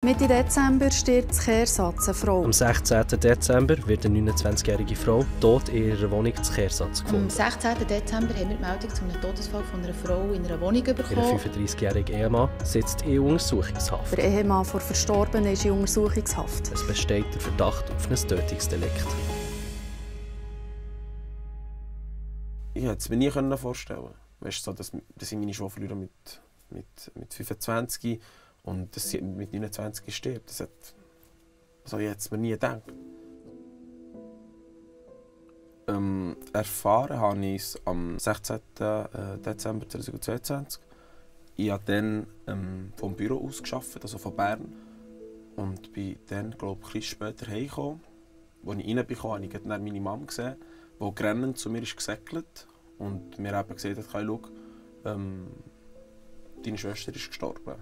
Mitte Dezember stirbt in Kehrsatz eine Frau. Am 16. Dezember wird eine 29-jährige Frau tot in ihrer Wohnung in Kehrsatz gefunden. Am 16. Dezember haben wir die Meldung zu einem Todesfall von einer Frau in einer Wohnung bekommen. Ihr 35-jähriger Ehemann sitzt in Untersuchungshaft. Der Ehemann der Verstorbenen ist in Untersuchungshaft. Es besteht der Verdacht auf ein Tötungsdelikt. Ich hätte es mir nie vorstellen können. Weißt du, dass ich meine Schwester mit 25 und dass sie mit 29 stirbt. Das habe ich jetzt mir nie gedacht. Erfahren habe ich es am 16. Dezember 2022. Ich habe dann vom Büro aus gearbeitet, also von Bern. Und bin dann, glaube ich, ein bisschen später heimgekommen. Als ich reingekommen habe, habe ich dann meine Mama gesehen, die grennend zu mir ist gesegelt und mir eben gesagt hat, schau, deine Schwester ist gestorben.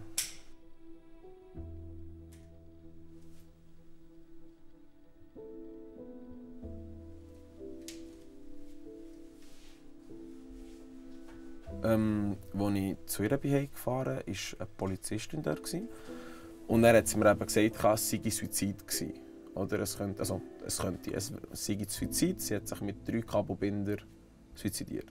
Als ich zu ihr gefahren bin, war eine Polizistin dort. Und er hat mir eben gesagt, es sei Suizid gewesen. Oder es sei Suizid. Sie hat sich mit 3 Kabelbindern suizidiert.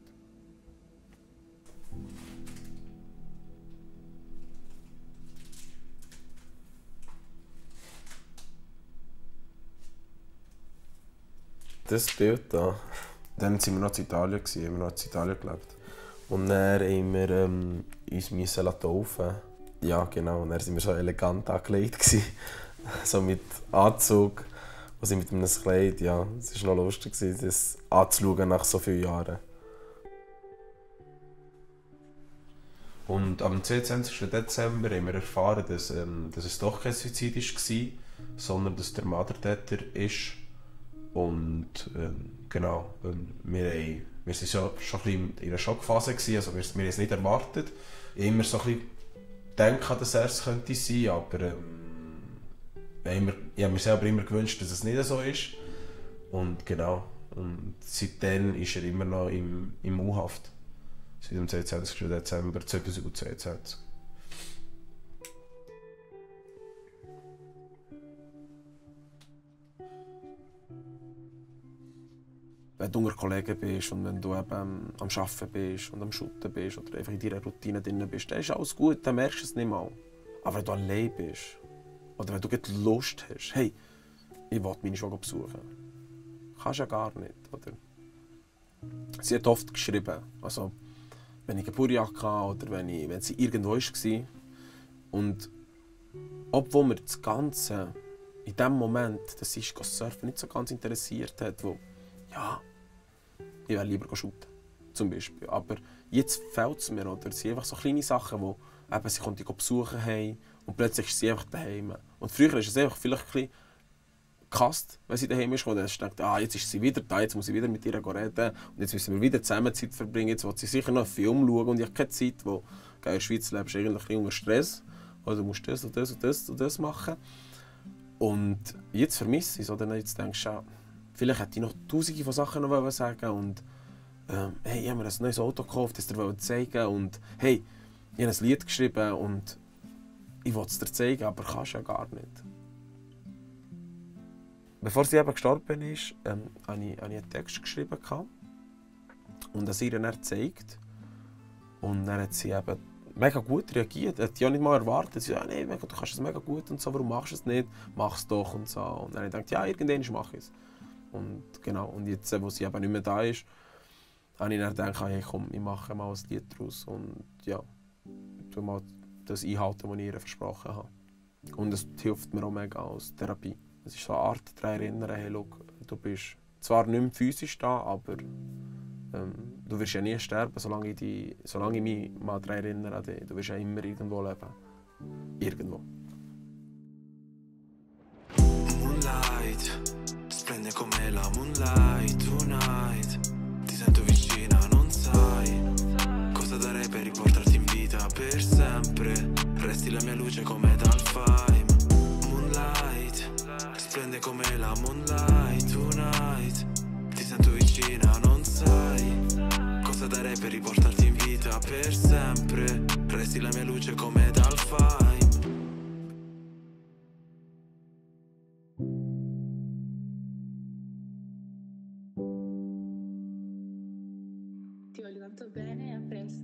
Das Bild hier. Dann waren wir noch in Italien, haben wir noch in Italien gelebt. Und dann mussten wir uns taufen. Ja, genau. Und dann waren wir so elegant angelegt. So mit Anzug. Und sie mit einem Kleid. Ja, es war noch lustig, das anzuschauen nach so vielen Jahren. Und am 22. Dezember haben wir erfahren, dass es doch kein Suizid war, sondern dass der Mann der Täter ist. Und genau, wir waren schon ein bisschen in einer Schockphase, also wir haben es nicht erwartet. Ich habe immer so ein bisschen gedacht, dass er es könnte sein, aber ich habe mir selber immer gewünscht, dass es nicht so ist. Und genau, und seitdem ist er immer noch im U-Haft. Seit dem 22. Dezember 2022. Wenn du unter Kollegen bist und wenn du eben am Arbeiten bist und am Shooten bist oder einfach in deiner Routine drin bist, dann ist alles gut, dann merkst du es nicht mal. Aber wenn du allein bist oder wenn du Lust hast, hey, ich will meine Schwester besuchen, kannst du ja gar nicht. Oder? Sie hat oft geschrieben, also wenn ich Geburtstag hatte oder wenn sie irgendwo war. Und obwohl mir das Ganze in dem Moment, dass sie surfen nicht so ganz interessiert hat, wo ja, ich wäre lieber shooten, zum Beispiel. Aber jetzt fällt es mir, oder? Es sind einfach so kleine Sachen, wo eben sie konnte besuchen haben und plötzlich ist sie einfach daheim. Und früher ist es einfach vielleicht ein bisschen gehasst, wenn sie daheim ist. Und dann denkt, jetzt ist sie wieder da, jetzt muss ich wieder mit ihr reden und jetzt müssen wir wieder zusammen Zeit verbringen. Jetzt will sie sicher noch einen Film schauen und ich habe keine Zeit, wo in der Schweiz lebst du eigentlich unter Stress. Also du musst das und das und das und das machen. Und jetzt vermisse ich es, oder? Jetzt denkst du, vielleicht hätte ich noch tausende von Sachen noch sagen und hey, ich habe mir ein neues Auto gekauft, das dir zeigen und hey, ich habe ein Lied geschrieben und ich wollte es dir zeigen, aber kannst ja gar nicht. Bevor sie eben gestorben ist, habe ich einen Text geschrieben und das ihr dann gezeigt. Und dann hat sie eben mega gut reagiert. Hat ja nicht mal erwartet. Sie sagt, nee, du kannst es mega gut und so, warum machst du es nicht? Mach es doch und so. Und dann habe ich gedacht, ja, irgendwann mache ich es. Und genau, und jetzt, wo sie eben nicht mehr da ist, habe ich dann gedacht, hey, komm, ich mache mal ein Lied daraus und ja, ich tue mal das einhalten, was ich ihr versprochen habe. Und es hilft mir auch mega als Therapie. Es ist so eine Art daran erinnern, hey, schau, du bist zwar nicht mehr physisch da, aber du wirst ja nie sterben, solange ich mich mal daran erinnere an dich. Du wirst ja immer irgendwo leben. Irgendwo. Moonlight, splende come la moonlight tonight. Ti sento vicina, non sai cosa darei per riportarti in vita per sempre. Resti la mia luce come dal fime. Moonlight, splende come la moonlight tonight. Ti sento vicina, non sai cosa darei per riportarti in vita per sempre. Resti la mia luce come dal fime. Ti voglio tanto bene e a presto.